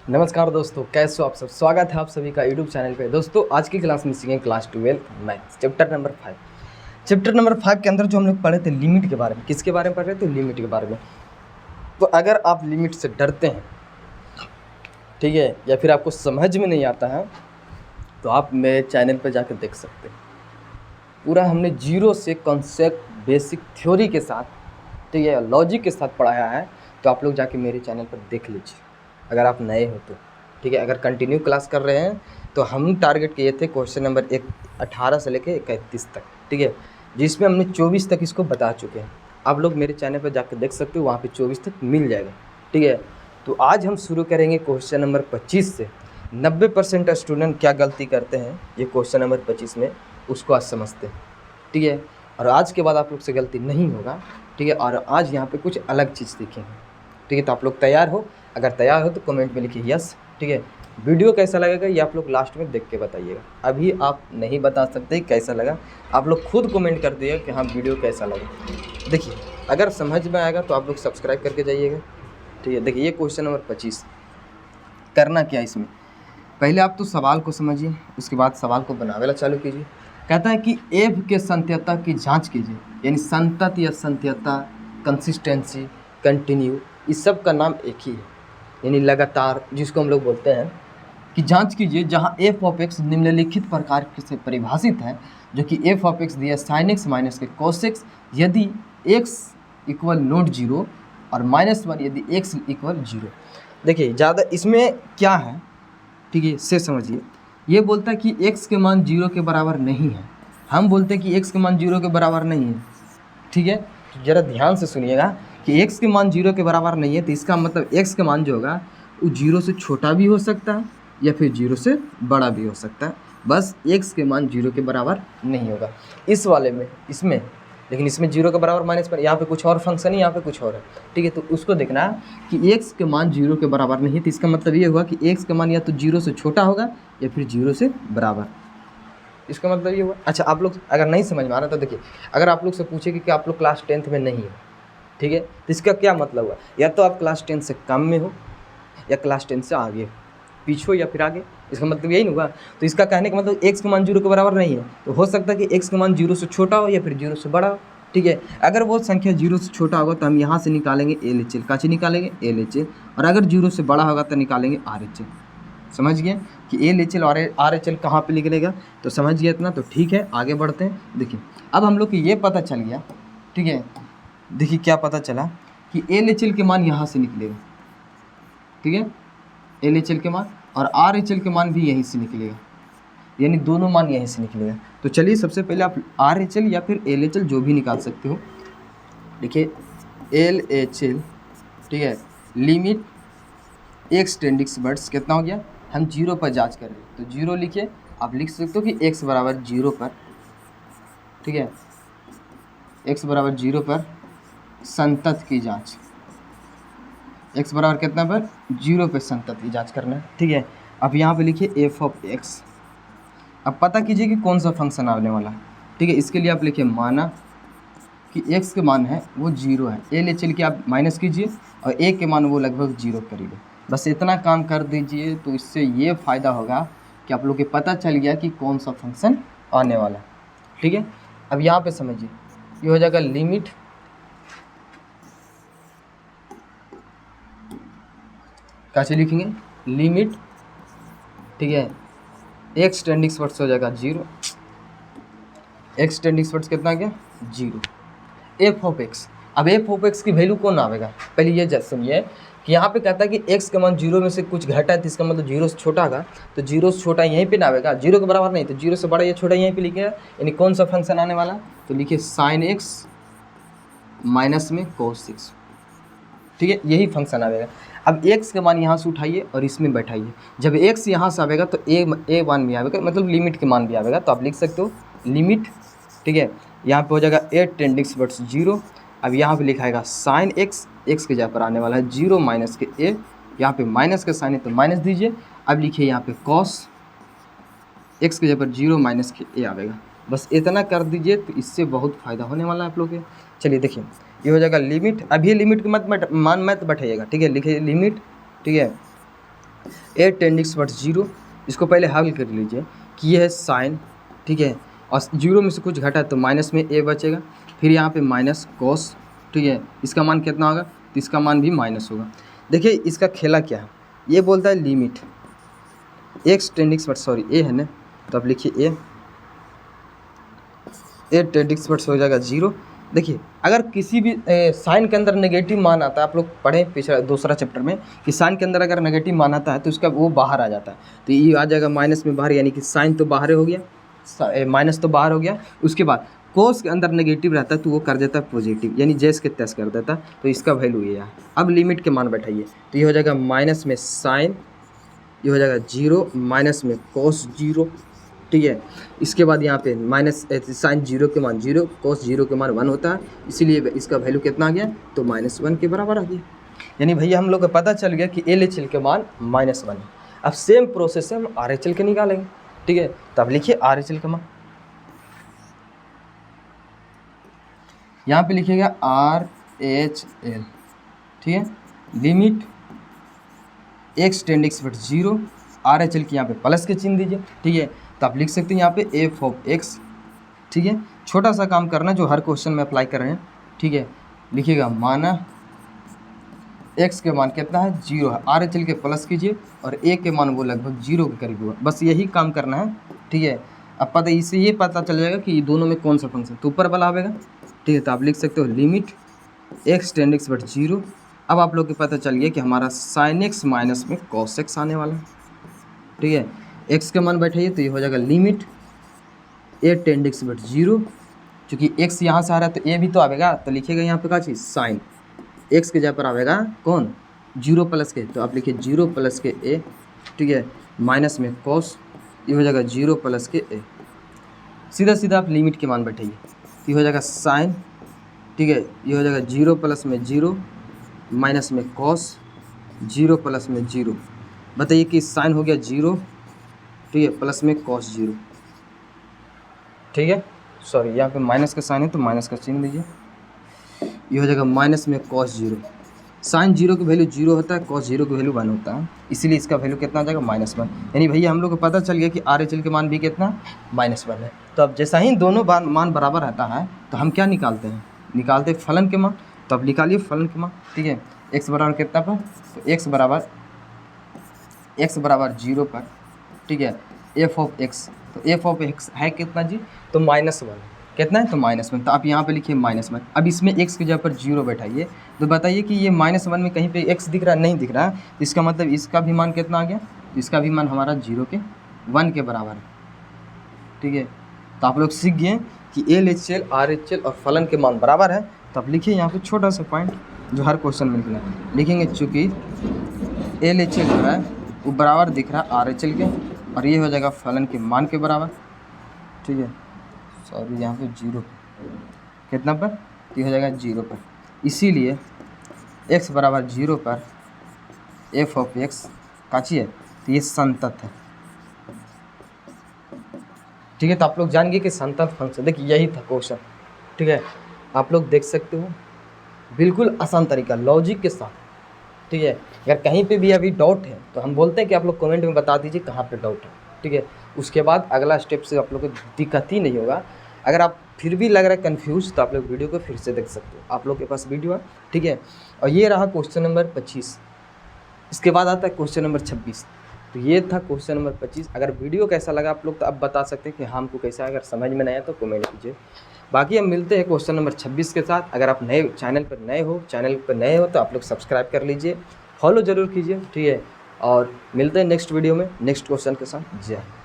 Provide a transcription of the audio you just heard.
नमस्कार दोस्तों, कैसे हो आप सब। स्वागत है आप सभी का यूट्यूब चैनल पे। दोस्तों आज की क्लास में सीखेंगे class 12 maths chapter number 5। Chapter number 5 के अंदर जो हम लोग पढ़े थे लिमिट के बारे में। किसके बारे में पढ़ रहे थे? लिमिट के बारे में। तो अगर आप लिमिट से डरते हैं, ठीक है, या फिर आपको समझ में नहीं आता है, तो आप मेरे चैनल पर जाकर देख सकते हैं। पूरा हमने जीरो से कॉन्सेप्ट बेसिक थ्योरी के साथ, ठीक है, लॉजिक के साथ पढ़ाया है। तो आप लोग जाके मेरे चैनल पर देख लीजिए अगर आप नए हो तो, ठीक है। अगर कंटिन्यू क्लास कर रहे हैं तो हम टारगेट किए थे क्वेश्चन नंबर 18 से लेके 31 तक, ठीक है, जिसमें हमने 24 तक इसको बता चुके हैं। आप लोग मेरे चैनल पर जाकर देख सकते हो, वहाँ पे 24 तक मिल जाएगा, ठीक है। तो आज हम शुरू करेंगे क्वेश्चन नंबर 25 से। 90% स्टूडेंट क्या गलती करते हैं ये क्वेश्चन नंबर 25 में, उसको आज समझते हैं, ठीक है। और आज के बाद आप लोग से गलती नहीं होगा, ठीक है। और आज यहाँ पे कुछ अलग चीज़ सीखेंगे, ठीक है। तो आप लोग तैयार हो? अगर तैयार हो तो कमेंट में लिखिए यस, ठीक है। वीडियो कैसा लगेगा ये आप लोग लास्ट में देख के बताइएगा। अभी आप नहीं बता सकते कैसा लगा, आप लोग खुद कमेंट कर दिए कि हाँ वीडियो कैसा लगा। देखिए अगर समझ में आएगा तो आप लोग सब्सक्राइब करके जाइएगा, ठीक है। देखिए ये क्वेश्चन नंबर 25 करना क्या है इसमें, पहले आप तो सवाल को समझिए, उसके बाद सवाल को बनावेला चालू कीजिए। कहता है कि एफ के संत्यता की जांच कीजिए, यानी संतत या संत्यता, कंसिस्टेंसी, कंटिन्यू, इस सब का नाम एक ही है, यानी लगातार, जिसको हम लोग बोलते हैं कि जांच कीजिए जहां एफ ऑफ एक्स निम्नलिखित प्रकार से परिभाषित है, जो कि एफ ऑफ एक्स दिया साइन एक्स माइनस के कॉस एक्स यदि एक्स इक्वल नॉट जीरो और -1 यदि एक्स इक्वल जीरो। देखिए ज़्यादा इसमें क्या है, ठीक है, से समझिए। ये बोलता है कि x के मान 0 के बराबर नहीं है। हम बोलते हैं कि x के मान 0 के बराबर नहीं है, ठीक है। तो ज़रा ध्यान से सुनिएगा कि x के मान 0 के बराबर नहीं है, तो इसका मतलब x के मान जो होगा वो 0 से छोटा भी हो सकता है या फिर 0 से बड़ा भी हो सकता है। बस x के मान 0 के बराबर नहीं होगा इस वाले में, इसमें। लेकिन इसमें 0 के बराबर माइनस पर, यहाँ पे कुछ और फंक्शन है, यहाँ पे कुछ और है, ठीक है। तो उसको देखना है कि x के मान 0 के बराबर नहीं है, तो इसका मतलब ये हुआ कि x का मान या तो 0 से छोटा होगा या फिर 0 से बराबर। इसका मतलब ये हुआ। अच्छा, आप लोग अगर नहीं समझ में आ रहा तो देखिए, अगर आप लोग से पूछे कि आप लोग क्लास 10th में नहीं हो, ठीक है, तो इसका क्या मतलब हुआ? या तो आप क्लास 10 से कम में हो या क्लास 10 से आगे हो, पीछे हो या फिर आगे, इसका मतलब यही नहीं हुआ। तो इसका कहने का मतलब x का मान 0 के बराबर नहीं है, तो हो सकता है कि x का मान 0 से छोटा हो या फिर 0 से बड़ा हो, ठीक है। अगर वो संख्या 0 से छोटा होगा तो हम यहाँ से निकालेंगे LHL, काची निकालेंगे LHL, और अगर 0 से बड़ा होगा तो निकालेंगे RHL। समझ गए कि LHL और RHL कहाँ पे निकलेगा? तो समझ गए इतना, तो ठीक है, आगे बढ़ते हैं। देखिए अब हम लोग को ये पता चल गया, ठीक है। देखिए क्या पता चला कि LHL के मान यहाँ से निकलेगा, ठीक है, LHL के मान, और RHL के मान भी यहीं से निकलेगा, यानी दोनों मान यहीं से निकलेगा। तो चलिए सबसे पहले आप RHL या फिर LHL जो भी निकाल सकते हो। देखिए LHL, ठीक है, लिमिट x टेंडिंग वर्ड्स कितना हो गया, हम 0 पर जांच कर रहे हैं तो 0 लिखिए। आप लिख सकते हो कि x बराबर 0 पर, ठीक है, x बराबर 0 पर संतत की जांच, x बराबर कितना पर 0 पर संतत की जांच करना है, ठीक है। अब यहाँ पे लिखिए f ऑफ x। अब पता कीजिए कि कौन सा फंक्शन आने वाला है, ठीक है। इसके लिए आप लिखिए माना कि x के मान है वो 0 है, LHL के आप माइनस कीजिए और a के मान वो लगभग 0 करीब है। बस इतना काम कर दीजिए तो इससे ये फ़ायदा होगा कि आप लोग को पता चल गया कि कौन सा फंक्शन आने वाला है, ठीक है। अब यहाँ पे समझिए, ये हो जाएगा लिमिट कैसे लिखेंगे, लिमिट, ठीक है, x टेंडिंग वर्ड्स हो जाएगा 0, x टेंडिंग वर्ड्स कितना आ गया 0, f ऑफ x। अब f ऑफ x की वैल्यू कौन आवेगा, पहले ये जब सुनिए कि यहाँ पे कहता है कि x का मान 0 में से कुछ घटा है, तो इसका मतलब 0 से छोटा होगा, तो 0 से छोटा यहीं पे ना आवेगा, 0 के बराबर नहीं, तो 0 से बड़ा या छोटा यहीं पे लिखिएगा। यानी कौन सा फंक्शन आने वाला, तो लिखिए साइन x माइनस में cos x, ठीक है, यही फंक्शन आवेगा। अब x का मान यहाँ से उठाइए और इसमें बैठाइए, जब x यहाँ से आवेगा तो a मान भी आवेगा, मतलब लिमिट के मान भी आवेगा। तो आप लिख सकते हो लिमिट, ठीक है, यहाँ पे हो जाएगा a टेंडिंग वर्ड्स 0। अब यहाँ पे लिखाएगा साइन x, x के जगह पर आने वाला है 0 माइनस के a, यहाँ पे माइनस का साइन है तो माइनस दीजिए। अब लिखिए यहाँ पे कॉस x के जगह पर 0 माइनस के a आवेगा। बस इतना कर दीजिए तो इससे बहुत फ़ायदा होने वाला है आप लोग के। चलिए देखिए ये हो जाएगा लिमिट। अब ये लिमिट के मान मत बैठाइएगा, ठीक है, लिखिए लिमिट, ठीक है, ए टेंडिक्स बट जीरो, इसको पहले हल कर लीजिए कि ये है साइन, ठीक है, और जीरो में से कुछ घटा तो माइनस में ए बचेगा, फिर यहाँ पे माइनस कॉस, ठीक है, इसका मान कितना होगा, तो इसका मान भी माइनस होगा। देखिए इसका खेला क्या है, ये बोलता है limit x tends but sorry ए है ना, तो अब लिखिए ए टेंडिक्स बट हो जाएगा जीरो। देखिए अगर किसी भी साइन के अंदर नेगेटिव मान आता है, आप लोग पढ़ें पिछला दूसरा चैप्टर में कि साइन के अंदर अगर नेगेटिव मान आता है तो उसका वो बाहर आ जाता है, तो ये आ जाएगा माइनस में बाहर, यानी कि साइन तो बाहर हो गया, माइनस तो बाहर हो गया। उसके बाद कोस के अंदर नेगेटिव रहता है तो वो कर देता है पॉजिटिव, यानी जैस के तैस कर देता है, तो इसका वैल्यू ये है। अब लिमिट के मान बैठाइए, तो ये हो जाएगा माइनस में साइन, ये हो जाएगा जीरो, माइनस में कोस जीरो, ठीक है। इसके बाद यहाँ पे माइनस साइन जीरो के मान जीरो, कोस जीरो के मान 1 होता है, इसीलिए इसका वैल्यू कितना आ गया, तो -1 के बराबर आ गया। यानी भैया हम लोग को पता चल गया कि LHL के मान -1 है। अब सेम प्रोसेस से हम RHL के निकालेंगे, ठीक है। तो अब लिखिए RHL का मान, यहाँ पे लिखिएगा RHL, ठीक है। Limit x tends but zero, RHL की यहाँ पे प्लस के चिन्ह दीजिए, ठीक है। तो आप लिख सकते हैं यहाँ पे एफ ऑफ एक्स, ठीक है। छोटा सा काम करना जो हर क्वेश्चन में अप्लाई कर रहे हैं, ठीक है। लिखिएगा माना एक्स के मान कितना है, जीरो है, RHL के प्लस कीजिए और ए के मान वो लगभग जीरो के करीब हुआ, बस यही काम करना है, ठीक है। अब पता इससे ये पता चल जाएगा कि दोनों में कौन सा फंक्शन तो ऊपर वाला आवेगा, ठीक है। तो आप लिख सकते हो limit x tends but zero. अब आप लोग को पता चल गया कि हमारा साइन एक्स माइनस में कॉस एक्स आने वाला है, ठीक है। एक्स के मान बैठाइए तो ये हो जाएगा लिमिट ए टेंडिक्स बट जीरो, चूँकि एक्स यहाँ से आ रहा है तो ए भी तो आवेगा, तो लिखिएगा यहाँ पे क्या चीज़ साइन, एक्स के जगह पर आवेगा कौन, जीरो प्लस के, तो आप लिखिए जीरो प्लस के ए, ठीक है, माइनस में कॉस, ये हो जाएगा जीरो प्लस के ए। सीधा सीधा आप लिमिट के मान बैठाइए, ये हो जाएगा साइन, ठीक है, ये हो जाएगा जीरो प्लस में जीरो माइनस में कॉस, जीरो प्लस में जीरो। बताइए कि साइन हो गया जीरो, ठीक है, प्लस में कॉस जीरो, ठीक है। सॉरी यहाँ पे माइनस का साइन है तो माइनस का चिन्ह दीजिए, ये हो जाएगा माइनस में कॉस जीरो। साइन जीरो की वैल्यू जीरो होता है, कॉस जीरो की वैल्यू 1 होता है, इसीलिए इसका वैल्यू कितना आ जाएगा -1। यानी भैया हम लोग को पता चल गया कि RHL के मान भी कितना -1 है। तो अब जैसा ही दोनों मान बराबर रहता है तो हम क्या निकालते हैं, निकालते हैं फलन के मान। तो अब निकालिए फलन के मान, ठीक है। एक्स बराबर कितना पर, तो एक्स बराबर जीरो पर, ठीक है, एफ ऑफ एक्स, तो एफ ऑफ एक्स है कितना जी, तो -1, कितना है तो -1, तो आप यहाँ पे लिखिए -1। अब इसमें x की जगह पर जीरो बैठाइए, तो बताइए कि ये -1 में कहीं पे x दिख रहा है, नहीं दिख रहा है, तो इसका मतलब इसका भी मान कितना आ गया, तो इसका भी मान हमारा 1 के बराबर है, ठीक है। तो आप लोग सीख गए कि LHL RHL और फलन के मान बराबर है। तो आप लिखिए यहाँ पे छोटा सा पॉइंट जो हर क्वेश्चन में लिखना है, लिखेंगे चूँकि LHL जो है वो बराबर दिख रहा है RHL के, और ये हो जाएगा फलन के मान के बराबर, ठीक है। सॉरी यहाँ पे जीरो कितना पर, ये हो जाएगा 0 पर, इसीलिए x बराबर 0 पर एफ ऑफ एक्स काची है, तो ये संतत है, ठीक है। तो आप लोग जान गए कि संतत फंक्शन, देखिए यही था क्वेश्चन, ठीक है। आप लोग देख सकते हो बिल्कुल आसान तरीका लॉजिक के साथ, ठीक है। अगर कहीं पे भी अभी डाउट है तो हम बोलते हैं कि आप लोग कमेंट में बता दीजिए कहाँ पे डाउट है, ठीक है। उसके बाद अगला स्टेप से आप लोग को दिक्कत ही नहीं होगा। अगर आप फिर भी लग रहा है कन्फ्यूज तो आप लोग वीडियो को फिर से देख सकते हो, आप लोग के पास वीडियो है, ठीक है। और ये रहा क्वेश्चन नंबर 25, इसके बाद आता है क्वेश्चन नंबर 26। तो ये था क्वेश्चन नंबर 25। अगर वीडियो कैसा लगा आप लोग तो अब बता सकते हैं कि हाँ हमको कैसा, अगर समझ में नहीं आया तो कमेंट कीजिए। बाकी हम मिलते हैं क्वेश्चन नंबर 26 के साथ। अगर आप चैनल पर नए हो तो आप लोग सब्सक्राइब कर लीजिए, फॉलो ज़रूर कीजिए, ठीक है। और मिलते हैं नेक्स्ट वीडियो में नेक्स्ट क्वेश्चन के साथ। जय हिंद।